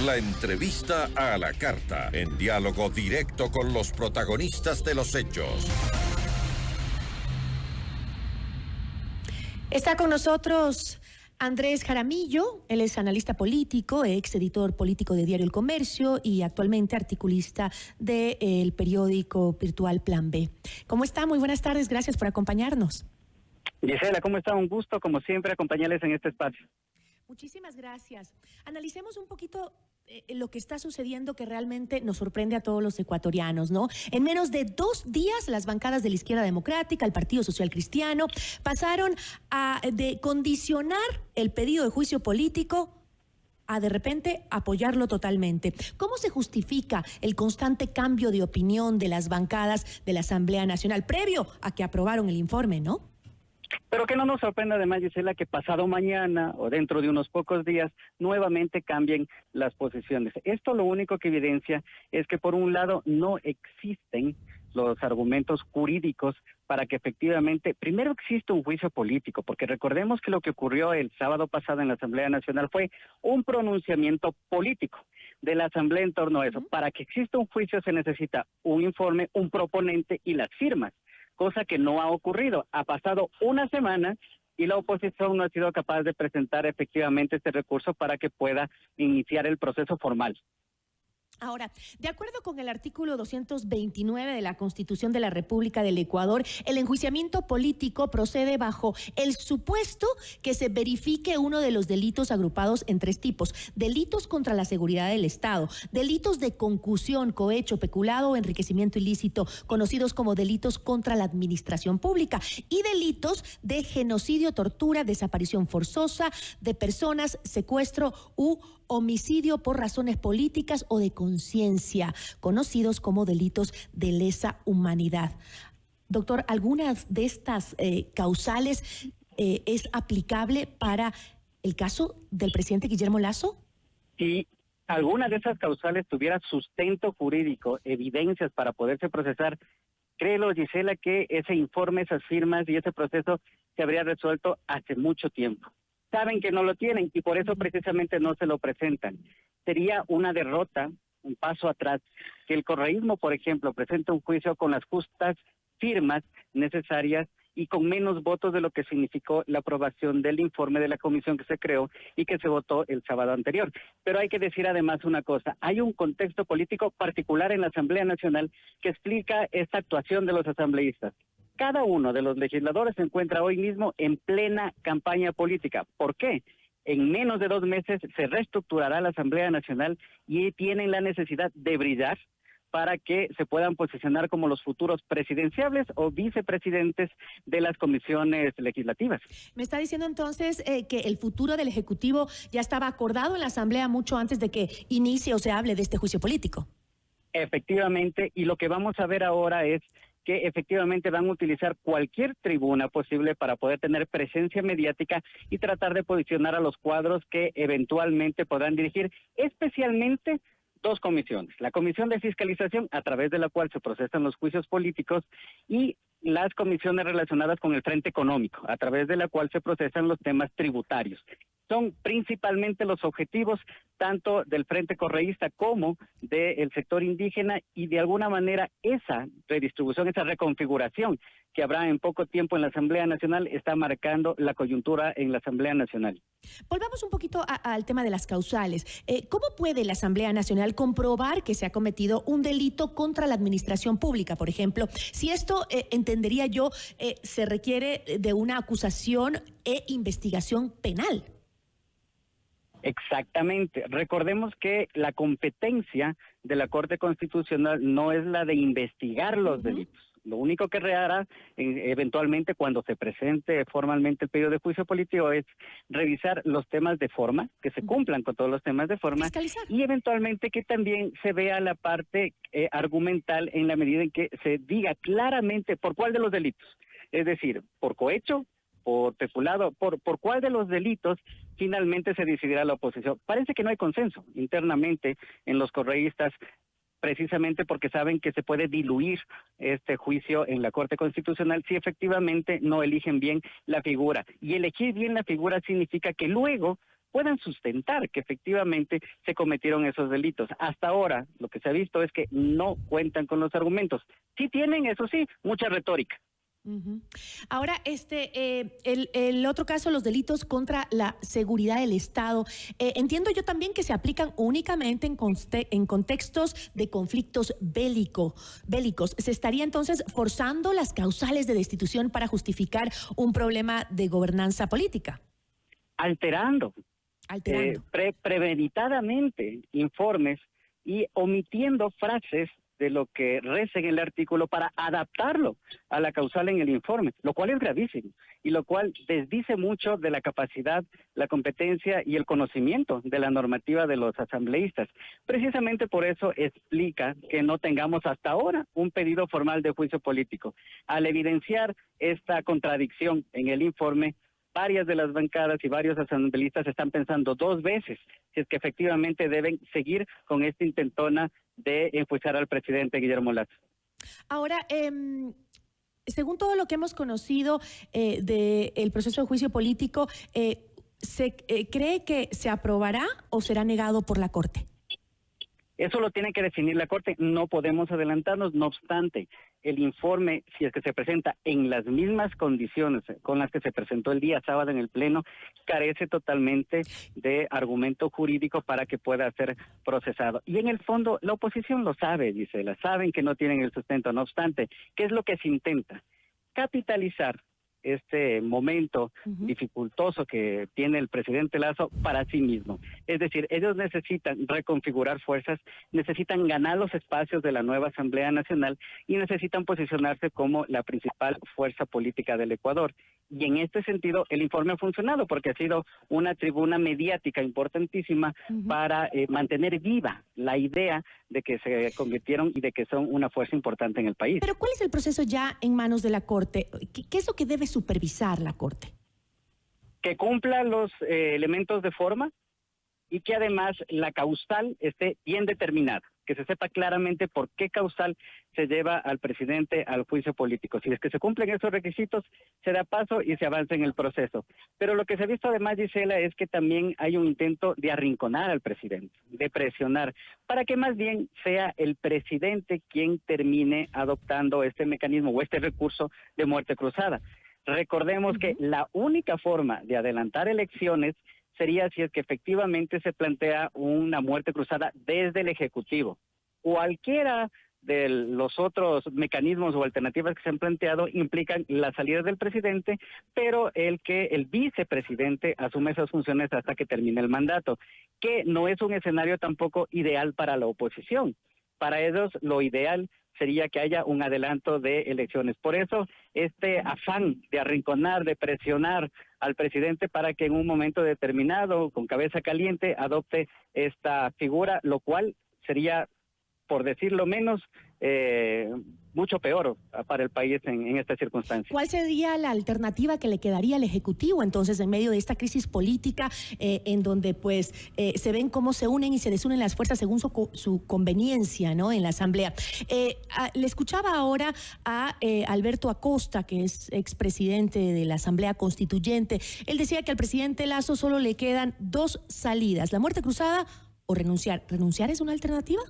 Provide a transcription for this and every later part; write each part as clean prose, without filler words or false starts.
La entrevista a la carta, en diálogo directo con los protagonistas de los hechos. Está con nosotros Andrés Jaramillo. Él es analista político, ex editor político de Diario El Comercio y actualmente articulista del periódico virtual Plan B. ¿Cómo está? Muy buenas tardes, gracias por acompañarnos. Gisela, ¿cómo está? Un gusto, como siempre, acompañarles en este espacio. Muchísimas gracias. Analicemos un poquito lo que está sucediendo, que realmente nos sorprende a todos los ecuatorianos, ¿no? En menos de 2 días, las bancadas de la Izquierda Democrática, el Partido Social Cristiano, pasaron de condicionar el pedido de juicio político a de repente apoyarlo totalmente. ¿Cómo se justifica el constante cambio de opinión de las bancadas de la Asamblea Nacional previo a que aprobaron el informe, no? Pero que no nos sorprenda además, Gisela, que pasado mañana o dentro de unos pocos días nuevamente cambien las posiciones. Esto lo único que evidencia es que por un lado no existen los argumentos jurídicos para que efectivamente, primero existe un juicio político, porque recordemos que lo que ocurrió el sábado pasado en la Asamblea Nacional fue un pronunciamiento político de la Asamblea en torno a eso. Para que exista un juicio se necesita un informe, un proponente y las firmas, cosa que no ha ocurrido. Ha pasado una semana y la oposición no ha sido capaz de presentar efectivamente este recurso para que pueda iniciar el proceso formal. Ahora, de acuerdo con el artículo 229 de la Constitución de la República del Ecuador, el enjuiciamiento político procede bajo el supuesto que se verifique uno de los delitos agrupados en 3 tipos: delitos contra la seguridad del Estado, delitos de concusión, cohecho, peculado o enriquecimiento ilícito, conocidos como delitos contra la administración pública, y delitos de genocidio, tortura, desaparición forzosa de personas, secuestro u homicidio por razones políticas o de conciencia, conocidos como delitos de lesa humanidad. Doctor, ¿algunas de estas causales es aplicable para el caso del presidente Guillermo Lasso? Si alguna de esas causales tuviera sustento jurídico, evidencias para poderse procesar, créelo, Gisela, que ese informe, esas firmas y ese proceso se habría resuelto hace mucho tiempo. Saben que no lo tienen y por eso precisamente no se lo presentan. Sería una derrota, un paso atrás, que el correísmo, por ejemplo, presente un juicio con las justas firmas necesarias y con menos votos de lo que significó la aprobación del informe de la comisión que se creó y que se votó el sábado anterior. Pero hay que decir además una cosa: hay un contexto político particular en la Asamblea Nacional que explica esta actuación de los asambleístas. Cada uno de los legisladores se encuentra hoy mismo en plena campaña política. ¿Por qué? En menos de 2 meses se reestructurará la Asamblea Nacional y tienen la necesidad de brillar para que se puedan posicionar como los futuros presidenciables o vicepresidentes de las comisiones legislativas. Me está diciendo entonces que el futuro del Ejecutivo ya estaba acordado en la Asamblea mucho antes de que inicie o se hable de este juicio político. Efectivamente, y lo que vamos a ver ahora es que efectivamente van a utilizar cualquier tribuna posible para poder tener presencia mediática y tratar de posicionar a los cuadros que eventualmente podrán dirigir, especialmente 2 comisiones: la Comisión de Fiscalización, a través de la cual se procesan los juicios políticos, y las comisiones relacionadas con el Frente Económico, a través de la cual se procesan los temas tributarios. Son principalmente los objetivos tanto del Frente Correísta como del sector indígena, y de alguna manera esa redistribución, esa reconfiguración que habrá en poco tiempo en la Asamblea Nacional está marcando la coyuntura en la Asamblea Nacional. Volvamos un poquito al tema de las causales. ¿Cómo puede la Asamblea Nacional comprobar que se ha cometido un delito contra la administración pública, por ejemplo? Si esto, entendería yo, se requiere de una acusación e investigación penal. Exactamente. Recordemos que la competencia de la Corte Constitucional no es la de investigar los delitos. Lo único que hará eventualmente cuando se presente formalmente el pedido de juicio político es revisar los temas de forma, que se cumplan con todos los temas de forma, y eventualmente que también se vea la parte argumental en la medida en que se diga claramente por cuál de los delitos. Es decir, por cohecho, por peculado, por cuál de los delitos finalmente se decidirá la oposición. Parece que no hay consenso internamente en los correístas, precisamente porque saben que se puede diluir este juicio en la Corte Constitucional si efectivamente no eligen bien la figura. Y elegir bien la figura significa que luego puedan sustentar que efectivamente se cometieron esos delitos. Hasta ahora, lo que se ha visto es que no cuentan con los argumentos. Sí tienen, eso sí, mucha retórica. Ujú. Ahora, el otro caso, los delitos contra la seguridad del Estado. Entiendo yo también que se aplican únicamente en contextos de conflictos bélicos. ¿Se estaría entonces forzando las causales de destitución para justificar un problema de gobernanza política? Alterando. Premeditadamente informes y omitiendo frases de lo que reza en el artículo para adaptarlo a la causal en el informe, lo cual es gravísimo y lo cual desdice mucho de la capacidad, la competencia y el conocimiento de la normativa de los asambleístas. Precisamente por eso explica que no tengamos hasta ahora un pedido formal de juicio político. Al evidenciar esta contradicción en el informe, varias de las bancadas y varios asambleístas están pensando dos veces si es que efectivamente deben seguir con esta intentona de enjuiciar al presidente Guillermo Lasso. Ahora, según todo lo que hemos conocido del proceso de juicio político, ¿se cree que se aprobará o será negado por la Corte? Eso lo tiene que definir la Corte, no podemos adelantarnos, no obstante, el informe, si es que se presenta en las mismas condiciones con las que se presentó el día sábado en el Pleno, carece totalmente de argumento jurídico para que pueda ser procesado. Y en el fondo, la oposición lo sabe, Gisela, saben que no tienen el sustento, no obstante, ¿qué es lo que se intenta? Capitalizar este momento dificultoso que tiene el presidente Lasso para sí mismo. Es decir, ellos necesitan reconfigurar fuerzas, necesitan ganar los espacios de la nueva Asamblea Nacional y necesitan posicionarse como la principal fuerza política del Ecuador. Y en este sentido, el informe ha funcionado porque ha sido una tribuna mediática importantísima para mantener viva la idea de que se convirtieron y de que son una fuerza importante en el país. Pero ¿cuál es el proceso ya en manos de la Corte? ¿Qué es lo que debe supervisar la Corte? Que cumpla los elementos de forma y que además la causal esté bien determinada, que se sepa claramente por qué causal se lleva al presidente al juicio político. Si es que se cumplen esos requisitos, se da paso y se avanza en el proceso. Pero lo que se ha visto además, Gisela, es que también hay un intento de arrinconar al presidente, de presionar, para que más bien sea el presidente quien termine adoptando este mecanismo o este recurso de muerte cruzada. Recordemos que la única forma de adelantar elecciones sería si es que efectivamente se plantea una muerte cruzada desde el Ejecutivo. Cualquiera de los otros mecanismos o alternativas que se han planteado implican la salida del presidente, pero el que el vicepresidente asume esas funciones hasta que termine el mandato, que no es un escenario tampoco ideal para la oposición. Para ellos lo ideal sería que haya un adelanto de elecciones. Por eso, este afán de arrinconar, de presionar al presidente para que en un momento determinado, con cabeza caliente, adopte esta figura, lo cual sería, por decirlo menos, mucho peor para el país en esta circunstancia. ¿Cuál sería la alternativa que le quedaría al Ejecutivo entonces en medio de esta crisis política en donde pues se ven cómo se unen y se desunen las fuerzas según su conveniencia, ¿no?, en la Asamblea? Le escuchaba ahora a Alberto Acosta, que es expresidente de la Asamblea Constituyente. Él decía que al presidente Lasso solo le quedan dos salidas: la muerte cruzada o renunciar. ¿Renunciar es una alternativa?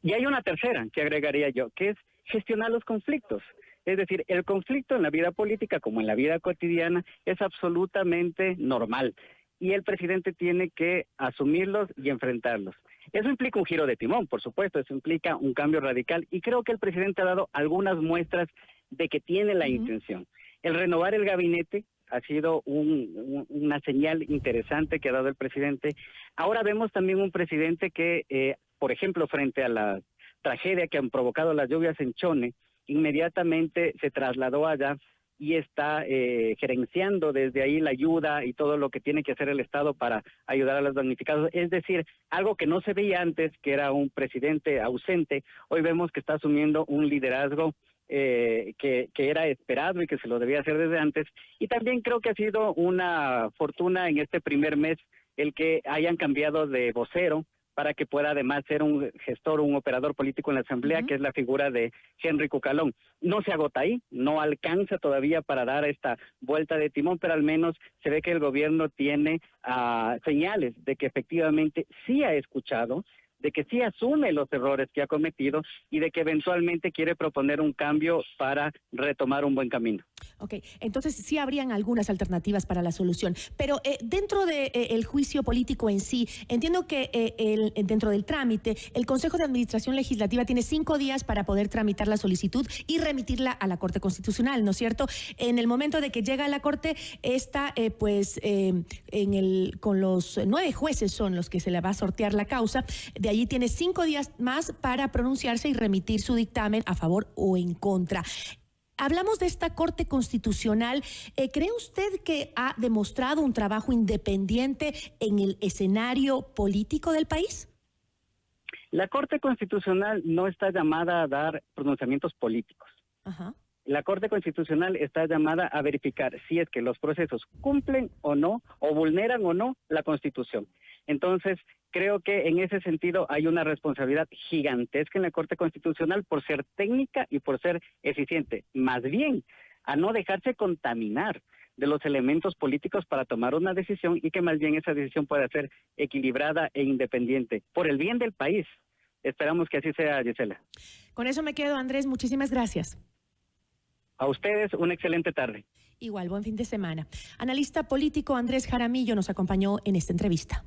Y hay una tercera que agregaría yo, que es gestionar los conflictos. Es decir, el conflicto en la vida política como en la vida cotidiana es absolutamente normal y el presidente tiene que asumirlos y enfrentarlos. Eso implica un giro de timón, por supuesto, eso implica un cambio radical y creo que el presidente ha dado algunas muestras de que tiene la intención. El renovar el gabinete ha sido una señal interesante que ha dado el presidente. Ahora vemos también un presidente que, por ejemplo, frente a la tragedia que han provocado las lluvias en Chone, inmediatamente se trasladó allá y está gerenciando desde ahí la ayuda y todo lo que tiene que hacer el Estado para ayudar a los damnificados. Es decir, algo que no se veía antes, que era un presidente ausente, hoy vemos que está asumiendo un liderazgo que era esperado y que se lo debía hacer desde antes. Y también creo que ha sido una fortuna en este primer mes el que hayan cambiado de vocero para que pueda además ser un gestor, un operador político en la Asamblea, que es la figura de Henry Cucalón. No se agota ahí, no alcanza todavía para dar esta vuelta de timón, pero al menos se ve que el gobierno tiene señales de que efectivamente sí ha escuchado, de que sí asume los errores que ha cometido y de que eventualmente quiere proponer un cambio para retomar un buen camino. Ok, entonces sí habrían algunas alternativas para la solución, pero dentro del juicio político en sí, entiendo que dentro del trámite, el Consejo de Administración Legislativa tiene 5 días para poder tramitar la solicitud y remitirla a la Corte Constitucional, ¿no es cierto? En el momento de que llega a la Corte, esta, con los 9 jueces son los que se le va a sortear la causa. De allí tiene 5 días más para pronunciarse y remitir su dictamen a favor o en contra. Hablamos de esta Corte Constitucional. ¿Cree usted que ha demostrado un trabajo independiente en el escenario político del país? La Corte Constitucional no está llamada a dar pronunciamientos políticos. Ajá. La Corte Constitucional está llamada a verificar si es que los procesos cumplen o no, o vulneran o no la Constitución. Entonces, creo que en ese sentido hay una responsabilidad gigantesca en la Corte Constitucional por ser técnica y por ser eficiente. Más bien, a no dejarse contaminar de los elementos políticos para tomar una decisión y que más bien esa decisión pueda ser equilibrada e independiente por el bien del país. Esperamos que así sea, Gisela. Con eso me quedo, Andrés. Muchísimas gracias. A ustedes, una excelente tarde. Igual, buen fin de semana. Analista político Andrés Jaramillo nos acompañó en esta entrevista.